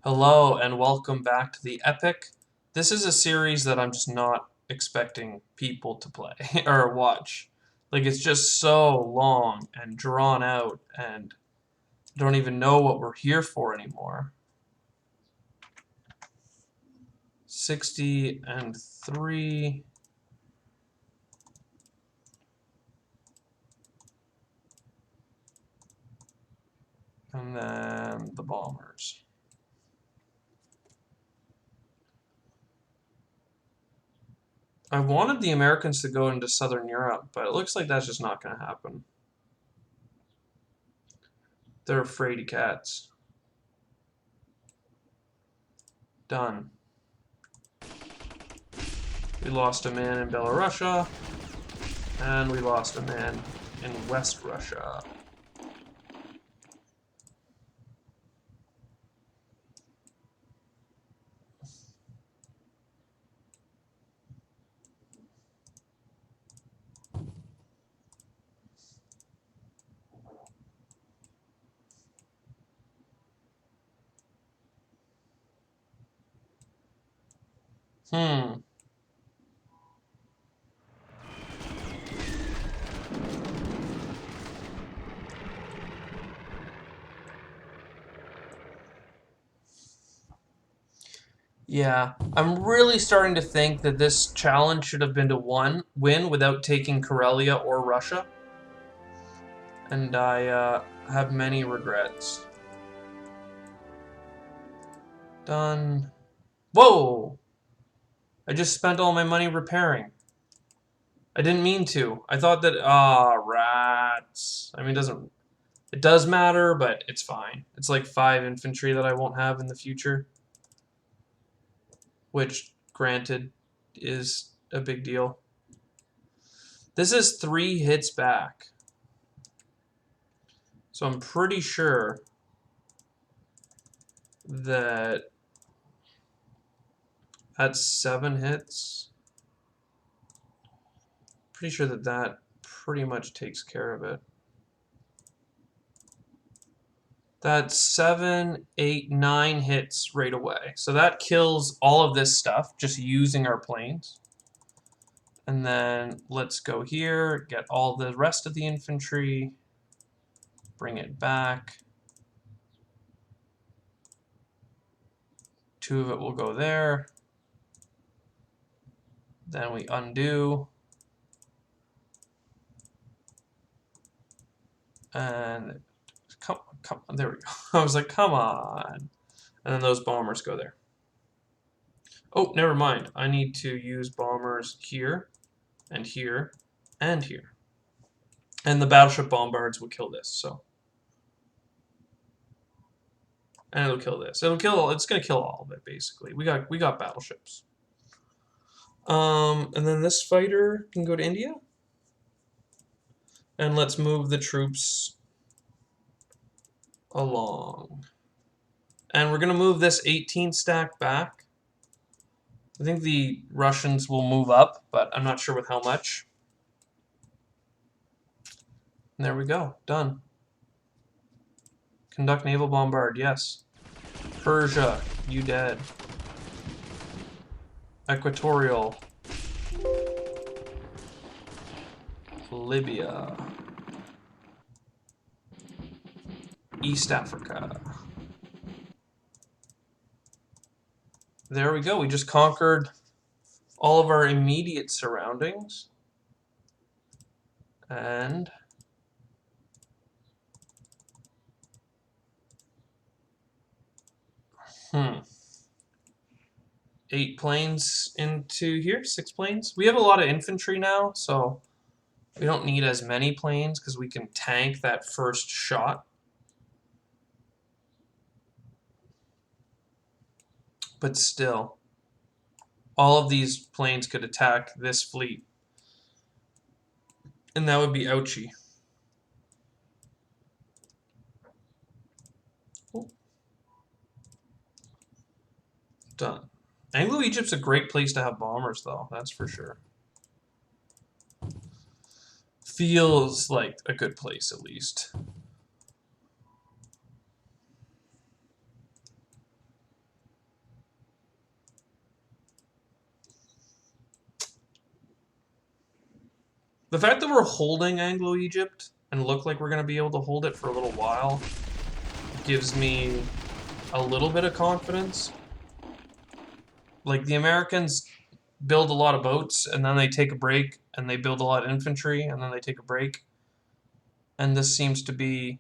Hello and welcome back to the Epic. This is a series that I'm just not expecting people to play or watch. Like it's just so long and drawn out and I don't even know what we're here for anymore. 60 and 3. And then the bombers. I wanted the Americans to go into Southern Europe, but it looks like that's just not going to happen. They're afraid of cats. Done. We lost a man in Belarusia, and we lost a man in West Russia. Hmm. Yeah, I'm really starting to think that this challenge should have been to win without taking Karelia or Russia, and I have many regrets. Done. Whoa! I just spent all my money repairing. I didn't mean to. I thought that rats. I mean, it does matter, but it's fine. It's like 5 infantry that I won't have in the future, which, granted, is a big deal. This is 3 hits back. So I'm pretty sure that that's 7 hits. Pretty sure that that pretty much takes care of it. That's 7, 8, 9 hits right away. So that kills all of this stuff just using our planes. And then let's go here, get all the rest of the infantry, bring it back. 2 of it will go there. Then we undo. And come on, there we go. I was like, come on. And then those bombers go there. Oh, never mind. I need to use bombers here, and here, and here. And the battleship bombards will kill this, so. And it'll kill this. It's gonna kill all of it, basically. We got battleships. And then this fighter can go to India. And let's move the troops along. And we're gonna move this 18 stack back. I think the Russians will move up, but I'm not sure with how much. And there we go. Done. Conduct naval bombard, yes. Persia, you dead. Equatorial. Libya. East Africa. There we go. We just conquered all of our immediate surroundings. And 8 planes into here, 6 planes. We have a lot of infantry now, so we don't need as many planes because we can tank that first shot. But still, all of these planes could attack this fleet. And that would be ouchy. Oh. Done. Anglo-Egypt's a great place to have bombers, though. That's for sure. Feels like a good place, at least. The fact that we're holding Anglo-Egypt and look like we're going to be able to hold it for a little while gives me a little bit of confidence. Like, the Americans build a lot of boats, and then they take a break, and they build a lot of infantry, and then they take a break. And this seems to be...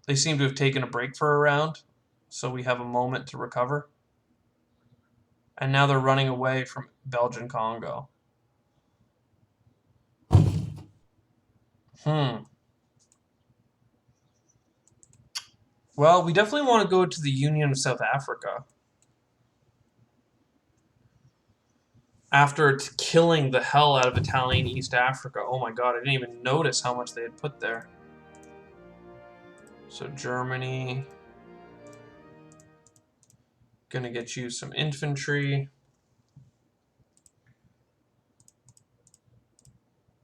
They seem to have taken a break for a round, so we have a moment to recover. And now they're running away from Belgian Congo. Well, we definitely want to go to the Union of South Africa. After killing the hell out of Italian East Africa. Oh my god, I didn't even notice how much they had put there. So Germany. Gonna get you some infantry.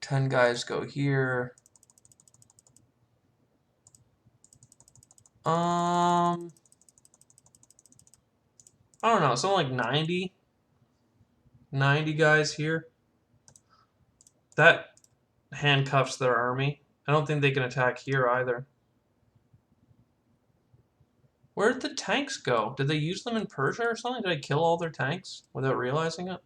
10 guys go here. I don't know, something like 90. 90 guys here. That handcuffs their army. I don't think they can attack here either. Where'd the tanks go? Did they use them in Persia or something? Did I kill all their tanks without realizing it?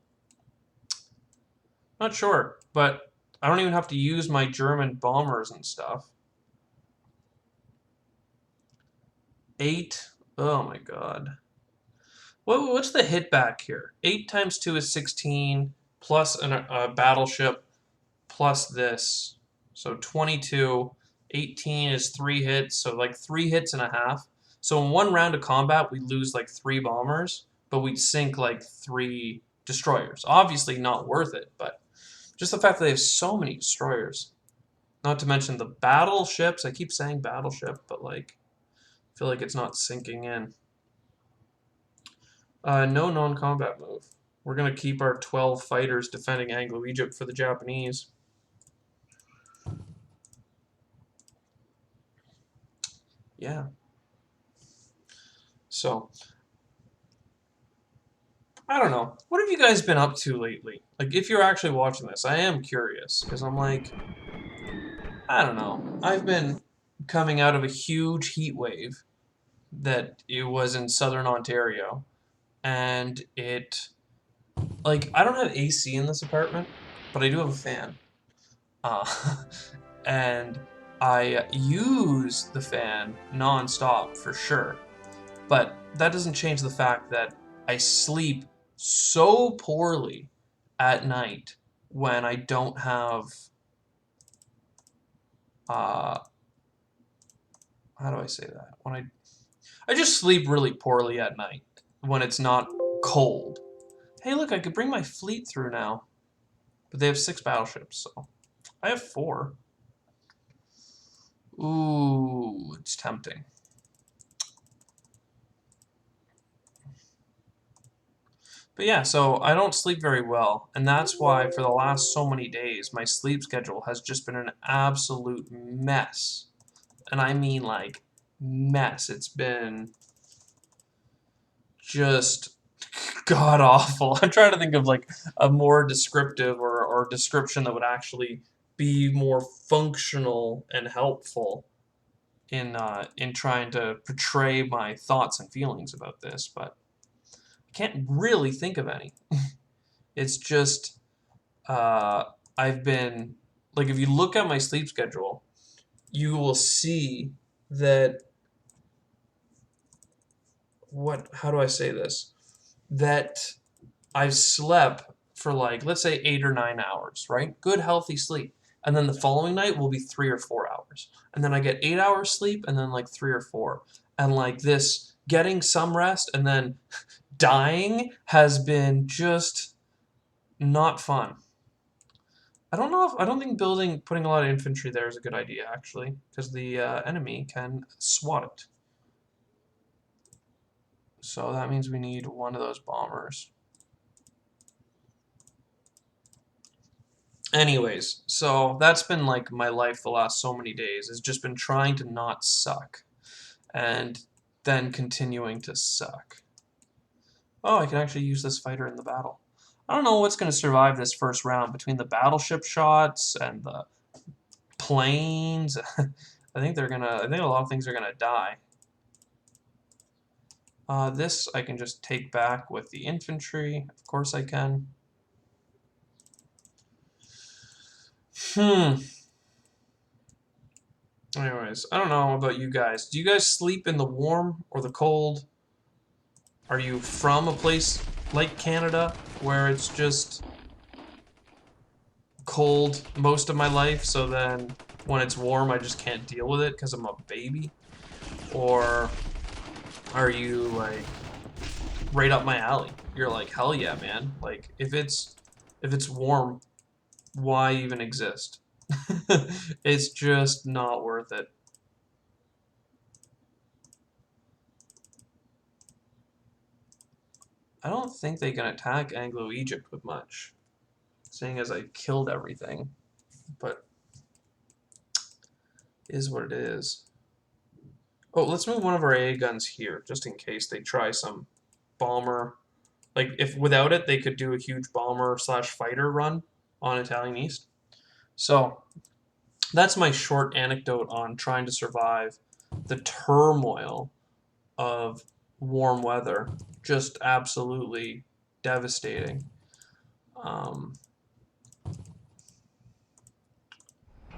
Not sure, but I don't even have to use my German bombers and stuff. 8. Oh my god. What's the hit back here? 8 times 2 is 16, plus a battleship, plus this. So 22. 18 is 3 hits, so like 3 hits and a half. So in one round of combat, we lose like 3 bombers, but we'd sink like 3 destroyers. Obviously not worth it, but just the fact that they have so many destroyers. Not to mention the battleships. I keep saying battleship, but like, I feel like it's not sinking in. No non-combat move. We're going to keep our 12 fighters defending Anglo-Egypt for the Japanese. Yeah. So, I don't know. What have you guys been up to lately? Like, if you're actually watching this, I am curious, because I'm like, I don't know. I've been coming out of a huge heat wave that it was in southern Ontario, and it, like, I don't have AC in this apartment, but I do have a fan. Uh, and I use the fan non-stop for sure, but that doesn't change the fact that I sleep so poorly at night when I don't have, uh, how do I say that? When I just sleep really poorly at night when it's not cold. Hey, look, I could bring my fleet through now, but they have 6 battleships, so I have 4. Ooh, it's tempting. But yeah, so I don't sleep very well, and that's why for the last so many days, my sleep schedule has just been an absolute mess. And I mean, like, mess. It's been just god-awful. I'm trying to think of, like, a more descriptive or description that would actually be more functional and helpful in trying to portray my thoughts and feelings about this, but I can't really think of any. It's just I've been like, if you look at my sleep schedule, you will see that how do I say this? That I've slept for, like, let's say 8 or 9 hours, right? Good healthy sleep. And then the following night will be 3 or 4 hours. And then I get 8 hours sleep and then like 3 or 4. And like this getting some rest and then dying has been just not fun. I don't think putting a lot of infantry there is a good idea, actually, because the enemy can swat it. So that means we need one of those bombers. Anyways, so that's been like my life the last so many days, has just been trying to not suck, and then continuing to suck. Oh, I can actually use this fighter in the battle. I don't know what's going to survive this first round between the battleship shots and the planes. I think a lot of things are gonna die. This I can just take back with the infantry. Of course I can. Anyways, I don't know about you guys. Do you guys sleep in the warm or the cold? Are you from a place like Canada where it's just cold most of my life, so then when it's warm I just can't deal with it because I'm a baby? Or are you like right up my alley? You're like, hell yeah, man. Like if it's warm, why even exist? It's just not worth it. I don't think they can attack Anglo-Egypt with much, seeing as I killed everything, but is what it is. Oh, let's move one of our AA guns here, just in case they try some bomber. Like, if without it, they could do a huge bomber slash fighter run on Italian East. So, that's my short anecdote on trying to survive the turmoil of warm weather. Just absolutely devastating. Um,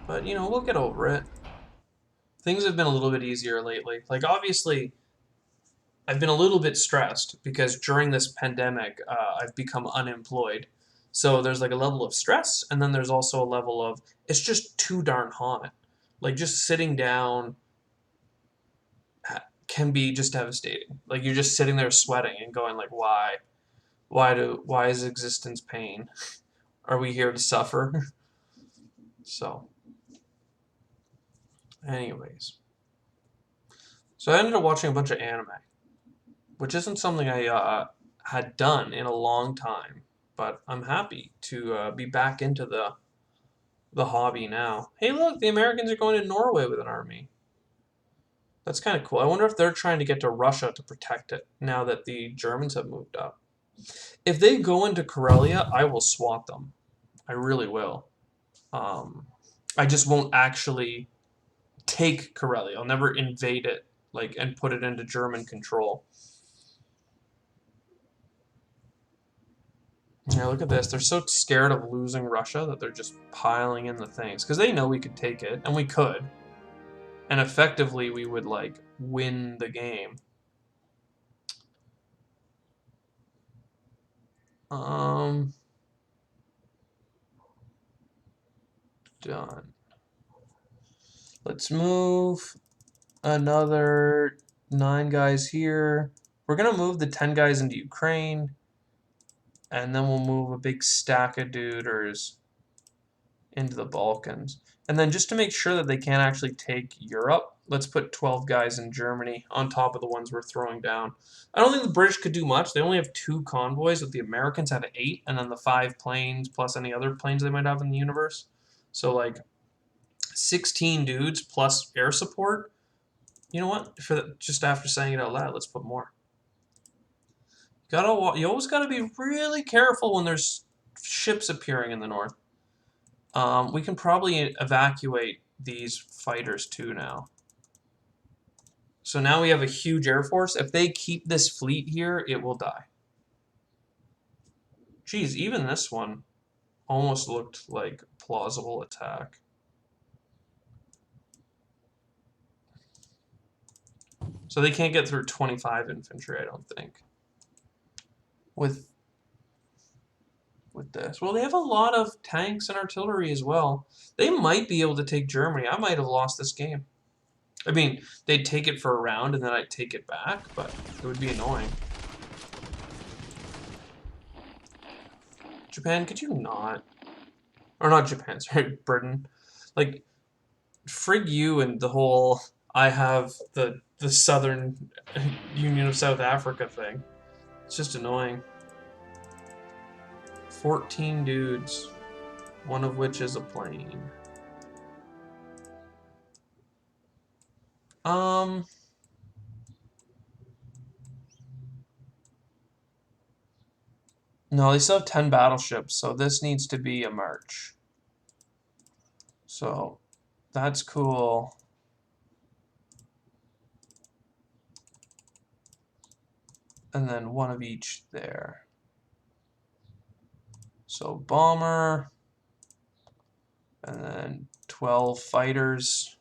but, you know, we'll get over it. Things have been a little bit easier lately. Like, obviously, I've been a little bit stressed because during this pandemic, I've become unemployed. So there's like a level of stress, and then there's also a level of it's just too darn hot. Like, just sitting down can be just devastating. Like, you're just sitting there sweating and going like, why? Why is existence pain? Are we here to suffer? So, anyways. So I ended up watching a bunch of anime, which isn't something I had done in a long time, but I'm happy to be back into the hobby now. Hey, look, the Americans are going to Norway with an army. That's kind of cool. I wonder if they're trying to get to Russia to protect it now that the Germans have moved up. If they go into Karelia, I will swat them. I really will. Um, I just won't actually take Karelia. I'll never invade it, like, and put it into German control. Yeah, look at this. They're so scared of losing Russia that they're just piling in the things. Because they know we could take it, and we could. And effectively, we would, like, win the game. Um, Done. Let's move another 9 guys here. We're going to move the 10 guys into Ukraine. And then we'll move a big stack of duders into the Balkans. And then just to make sure that they can't actually take Europe, let's put 12 guys in Germany on top of the ones we're throwing down. I don't think the British could do much. They only have 2 convoys, but the Americans have 8, and then the 5 planes plus any other planes they might have in the universe. So, like, 16 dudes plus air support. You know what? Just after saying it out loud, let's put more. You always gotta be really careful when there's ships appearing in the north. We can probably evacuate these fighters too now. So now we have a huge air force. If they keep this fleet here, it will die. Geez, even this one almost looked like plausible attack. So they can't get through 25 infantry, I don't think. With this. Well, they have a lot of tanks and artillery as well. They might be able to take Germany. I might have lost this game. I mean, they'd take it for a round and then I'd take it back, but it would be annoying. Japan, could you not? Or not Japan, sorry, Britain. Like, frig you and the whole I have the Southern Union of South Africa thing. It's just annoying. 14 dudes, one of which is a plane. Um, No, they still have 10 battleships, so this needs to be a march. So that's cool. And then one of each there. So bomber, and then 12 fighters.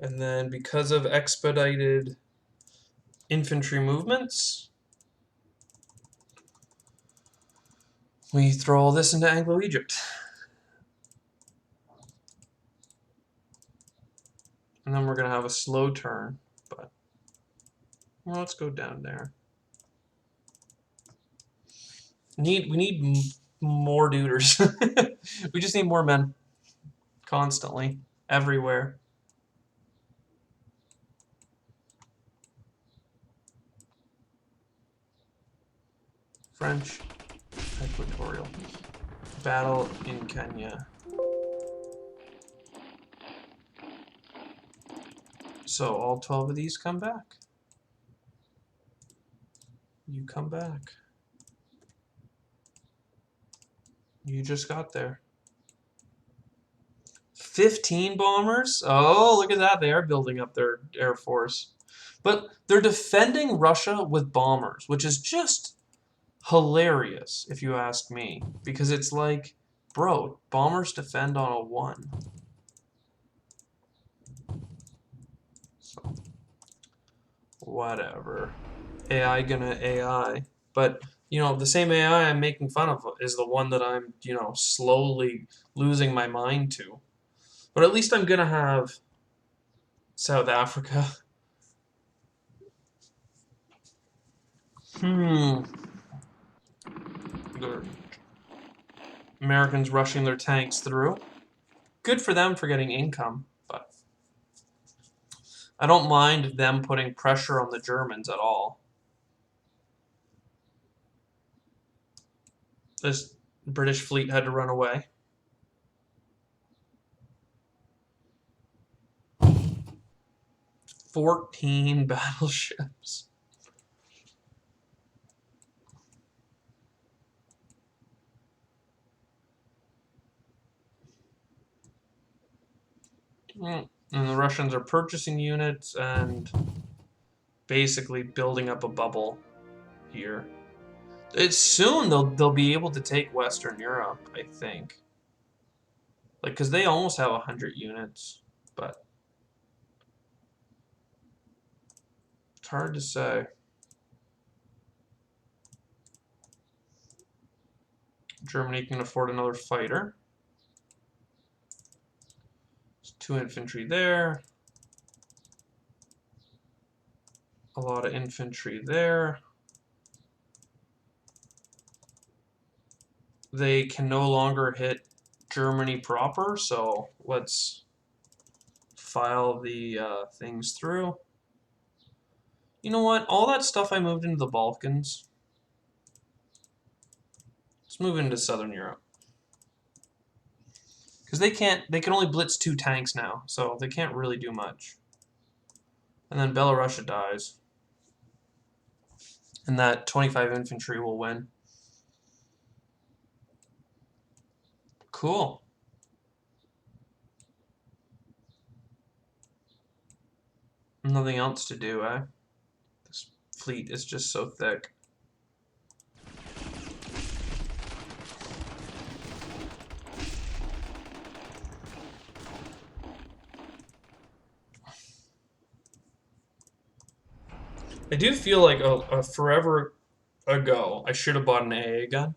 And then because of expedited infantry movements, we throw all this into Anglo-Egypt. And then we're going to have a slow turn, but well, let's go down there. We need more duders. We just need more men constantly, everywhere. French Equatorial. Battle in Kenya. So all 12 of these come back. You come back. You just got there. 15 bombers? Oh, look at that. They are building up their air force. But they're defending Russia with bombers, which is just hilarious, if you ask me. Because it's like, bro, bombers defend on a 1. So, whatever. AI gonna AI. But, you know, the same AI I'm making fun of is the one that I'm, you know, slowly losing my mind to. But at least I'm gonna have South Africa. The Americans rushing their tanks through. Good for them for getting income, but I don't mind them putting pressure on the Germans at all. This British fleet had to run away. "14 battleships. And the Russians are purchasing units and basically building up a bubble here. It's soon they'll be able to take Western Europe, I think. Like, because they almost have 100 units, but it's hard to say. Germany can afford another fighter. There's 2 infantry there. A lot of infantry there. They can no longer hit Germany proper, so let's file the things through. You know what? All that stuff I moved into the Balkans. Let's move into Southern Europe. Because they can only blitz 2 tanks now, so they can't really do much. And then Belarusia dies. And that 25 infantry will win. Cool. Nothing else to do, eh? This fleet is just so thick. I do feel like a forever ago I should have bought an AA gun.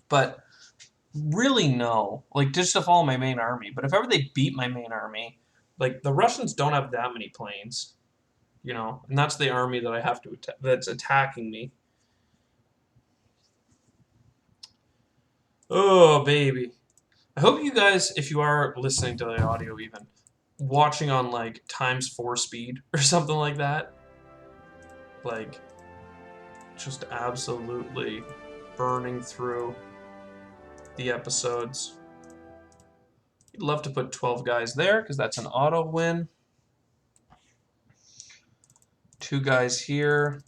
But really no. Like, just to follow my main army. But if ever they beat my main army, like, the Russians don't have that many planes. You know? And that's the army that I have to attack, that's attacking me. Oh, baby. I hope you guys, if you are listening to the audio even, watching on, like, ×4 speed or something like that. Like, just absolutely burning through the episodes. You'd love to put 12 guys there, because that's an auto win. 2 guys here.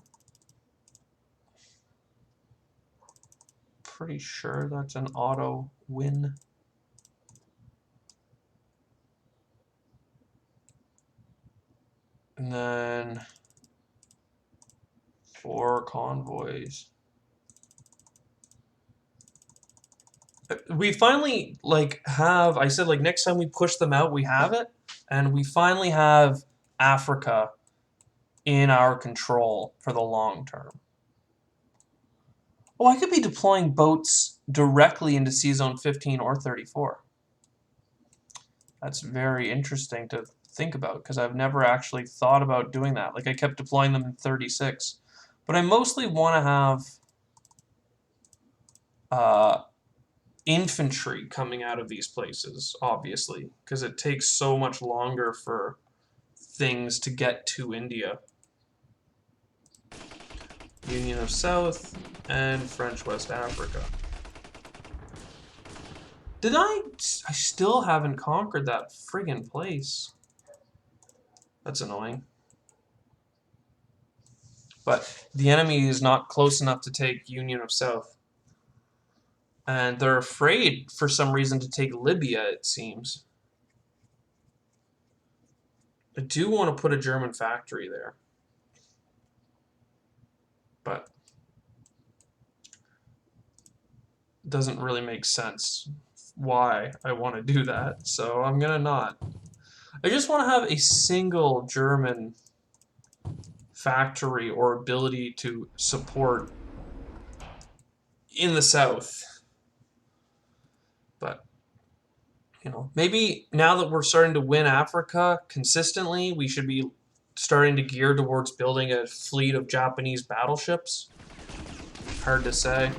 Pretty sure that's an auto win. And then 4 convoys. We finally have, I said next time we push them out, we have it, and we finally have Africa in our control for the long term. Oh, I could be deploying boats directly into Sea Zone 15 or 34. That's very interesting to think about because I've never actually thought about doing that. I kept deploying them in 36. But I mostly want to have infantry coming out of these places, obviously, because it takes so much longer for things to get to India. Union of South and French West Africa. I still haven't conquered that friggin' place. That's annoying. But the enemy is not close enough to take Union of South. And they're afraid, for some reason, to take Libya, it seems. I do want to put a German factory there. But it doesn't really make sense why I want to do that, so I'm going to not. I just want to have a single German factory or ability to support in the south. But, maybe now that we're starting to win Africa consistently, we should be starting to gear towards building a fleet of Japanese battleships. Hard to say.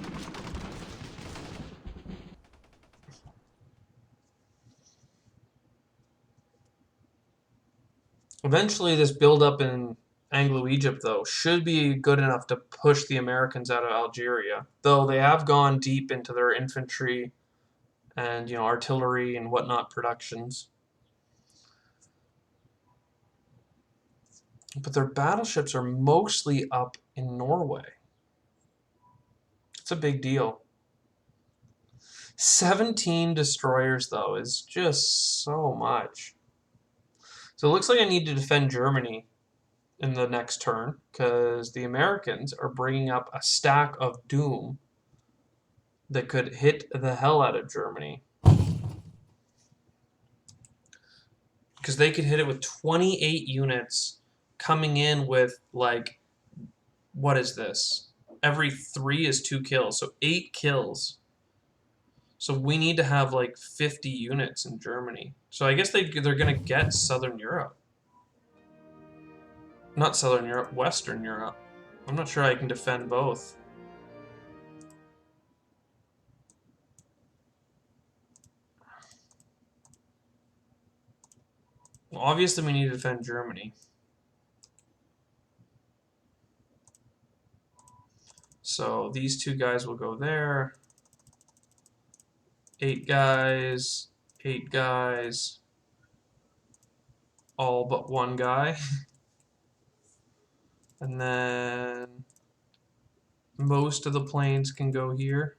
Eventually, this buildup in Anglo-Egypt, though, should be good enough to push the Americans out of Algeria. Though they have gone deep into their infantry and, artillery and whatnot productions. But their battleships are mostly up in Norway. It's a big deal. 17 destroyers, though, is just so much. So it looks like I need to defend Germany in the next turn, because the Americans are bringing up a stack of doom that could hit the hell out of Germany. Because they could hit it with 28 units coming in with, what is this? Every 3 is 2 kills, so 8 kills. So we need to have 50 units in Germany. So I guess they're going to get Southern Europe. Not Southern Europe, Western Europe. I'm not sure I can defend both. Well, obviously we need to defend Germany. So these 2 guys will go there. 8 guys, 8 guys, all but 1 guy. And then most of the planes can go here.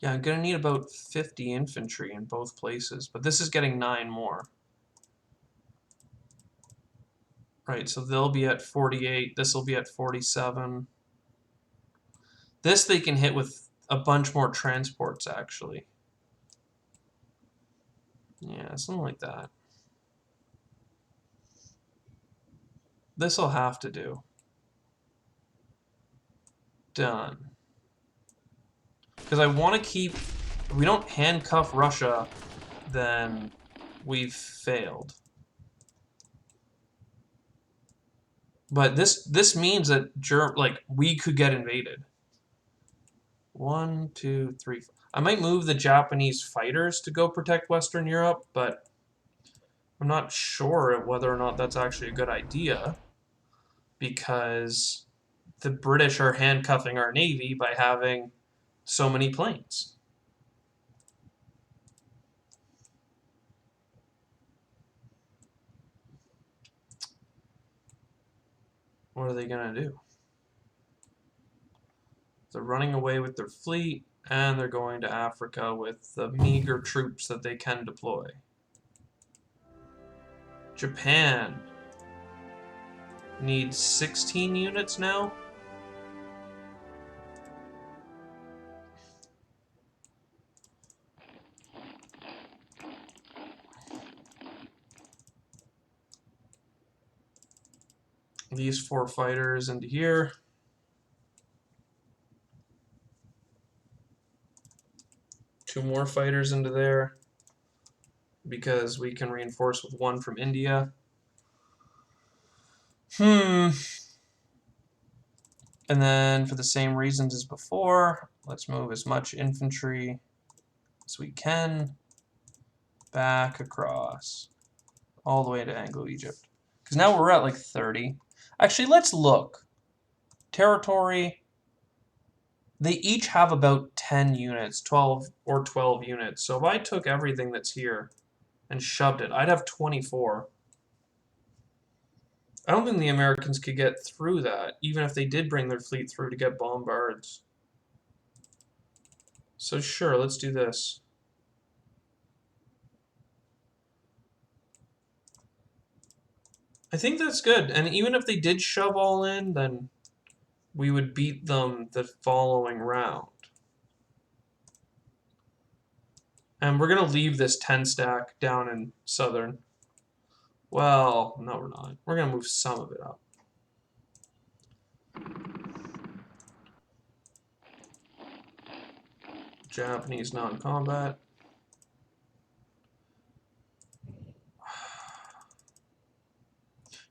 Yeah, I'm going to need about 50 infantry in both places, but this is getting 9 more. Right, so they'll be at 48, this will be at 47. This they can hit with a bunch more transports, actually. Yeah, something like that. This'll have to do. Done. Because I want to keep... If we don't handcuff Russia, then we've failed. But this means that we could get invaded. 1, 2, 3, 4. I might move the Japanese fighters to go protect Western Europe, but I'm not sure whether or not that's actually a good idea, because the British are handcuffing our navy by having so many planes. What are they gonna do? They're running away with their fleet, and they're going to Africa with the meager troops that they can deploy. Japan needs 16 units now. These 4 fighters into here. Two more fighters into there, because we can reinforce with 1 from India. And then for the same reasons as before, let's move as much infantry as we can back across all the way to Anglo-Egypt. Because now we're at like 30. Actually, let's look. Territory, they each have about 10 units, 12 or 12 units. So if I took everything that's here and shoved it, I'd have 24. I don't think the Americans could get through that, even if they did bring their fleet through to get bombards. So sure, let's do this. I think that's good. And even if they did shove all in, then we would beat them the following round. And we're going to leave this 10 stack down in southern. Well, no, we're not. We're going to move some of it up. Japanese non-combat.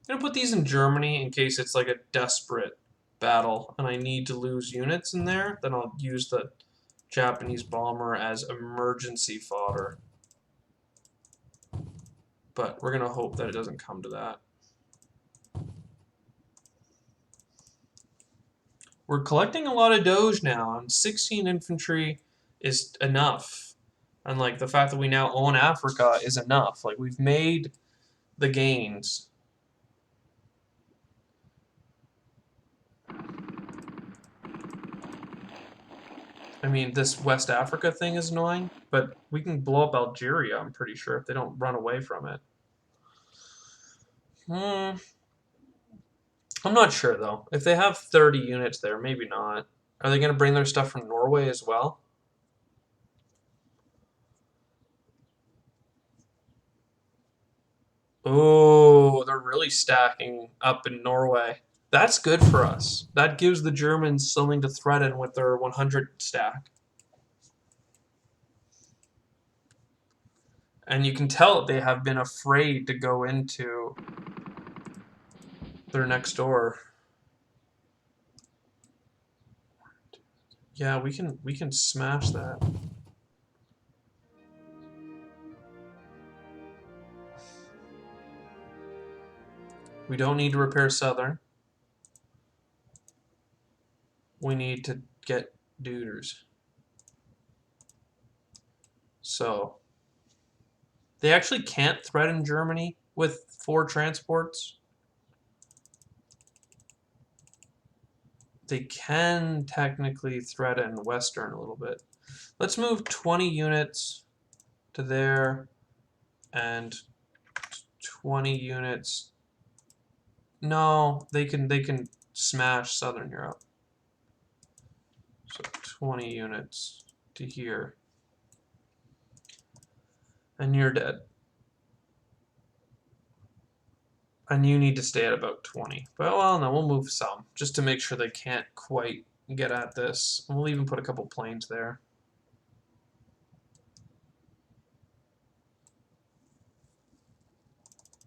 I'm going to put these in Germany in case it's like a desperate battle and I need to lose units in there. Then I'll use the Japanese bomber as emergency fodder. But we're going to hope that it doesn't come to that. We're collecting a lot of Doge now, and 16 infantry is enough. And like the fact that we now own Africa is enough. Like we've made the gains. I mean, this West Africa thing is annoying, but we can blow up Algeria, I'm pretty sure, if they don't run away from it. I'm not sure, though. If they have 30 units there, maybe not. Are they going to bring their stuff from Norway as well? Oh, they're really stacking up in Norway. That's good for us. That gives the Germans something to threaten with their 100 stack. And you can tell they have been afraid to go into their next door. Yeah, we can smash that. We don't need to repair Southern. We need to get duders. So they actually can't threaten Germany with 4 transports. They can technically threaten Western a little bit. Let's move 20 units to there and 20 units. No, they can smash Southern Europe. So 20 units to here. And you're dead. And you need to stay at about 20. But, well, no, we'll move some, just to make sure they can't quite get at this. And we'll even put a couple planes there.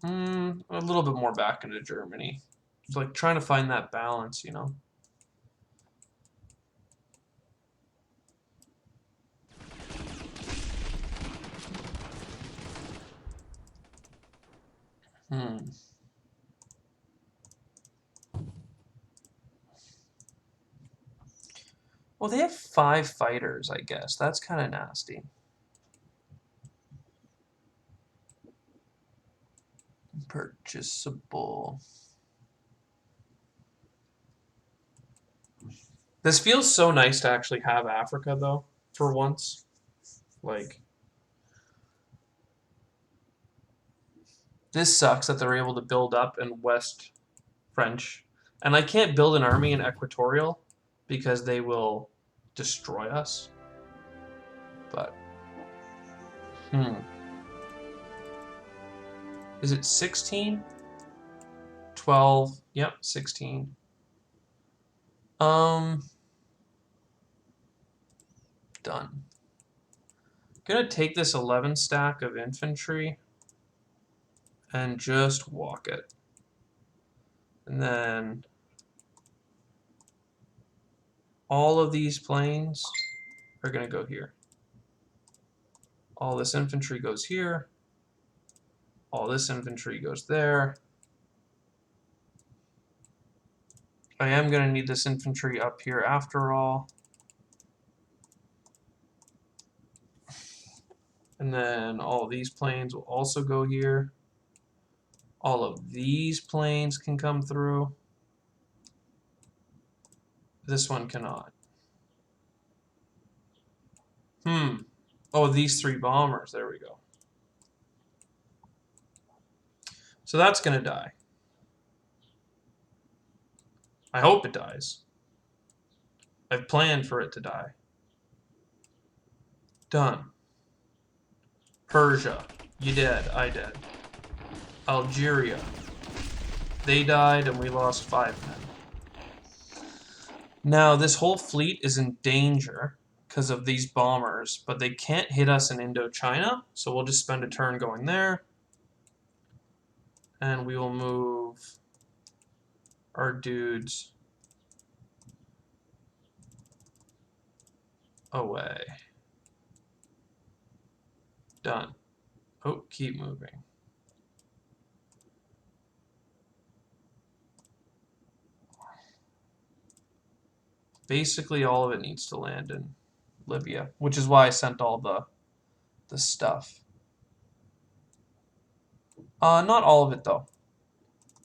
A little bit more back into Germany. It's like trying to find that balance, you know? Well, they have 5 fighters, I guess. That's kind of nasty. Purchasable. This feels so nice to actually have Africa, though, for once. Like, this sucks that they're able to build up in West French. And I can't build an army in Equatorial because they will destroy us. But, Is it 16? 12. Yep, 16. Done. Gonna take this 11 stack of infantry and just walk it. And then all of these planes are gonna go here. All this infantry goes here. All this infantry goes there. I am gonna need this infantry up here after all. And then all these planes will also go here. All of these planes can come through. This one cannot. Oh, these 3 bombers. There we go. So that's going to die. I hope it dies. I've planned for it to die. Done. Persia. You dead. I dead. Algeria. They died and we lost 5 men. Now, this whole fleet is in danger because of these bombers, but they can't hit us in Indochina, so we'll just spend a turn going there. And we will move our dudes away. Done. Oh, keep moving. Basically, all of it needs to land in Libya, which is why I sent all the stuff. Not all of it, though.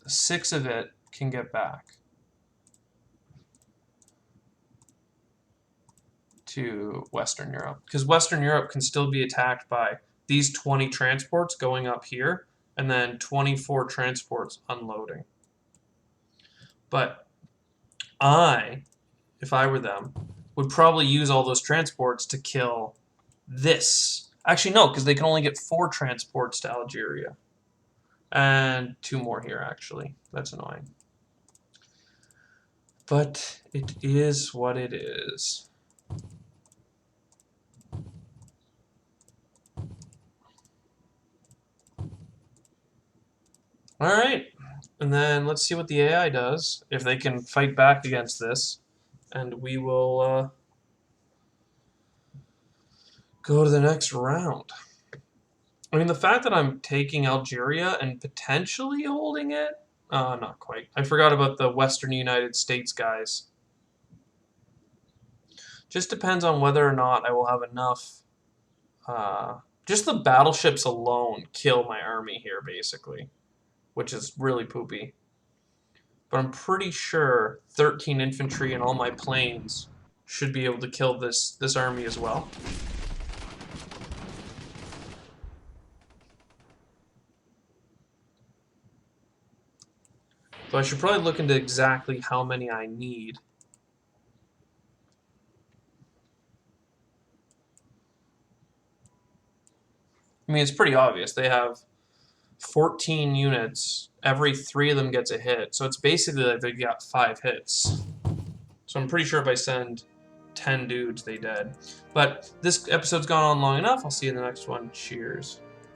6 of it can get back to Western Europe, because Western Europe can still be attacked by these 20 transports going up here, and then 24 transports unloading. But if I were them, would probably use all those transports to kill this. Actually, no, because they can only get 4 transports to Algeria. And 2 more here, actually. That's annoying. But it is what it is. Alright. And then let's see what the AI does, if they can fight back against this. And we will go to the next round. I mean, the fact that I'm taking Algeria and potentially holding it, not quite. I forgot about the Western United States guys. Just depends on whether or not I will have enough. Just the battleships alone kill my army here, basically, which is really poopy. But I'm pretty sure 13 infantry and all my planes should be able to kill this army as well. So I should probably look into exactly how many I need. I mean, it's pretty obvious. They have 14 units. Every 3 of them gets a hit. So it's basically like they got 5 hits. So I'm pretty sure if I send 10 dudes, they dead. But this episode's gone on long enough. I'll see you in the next one. Cheers.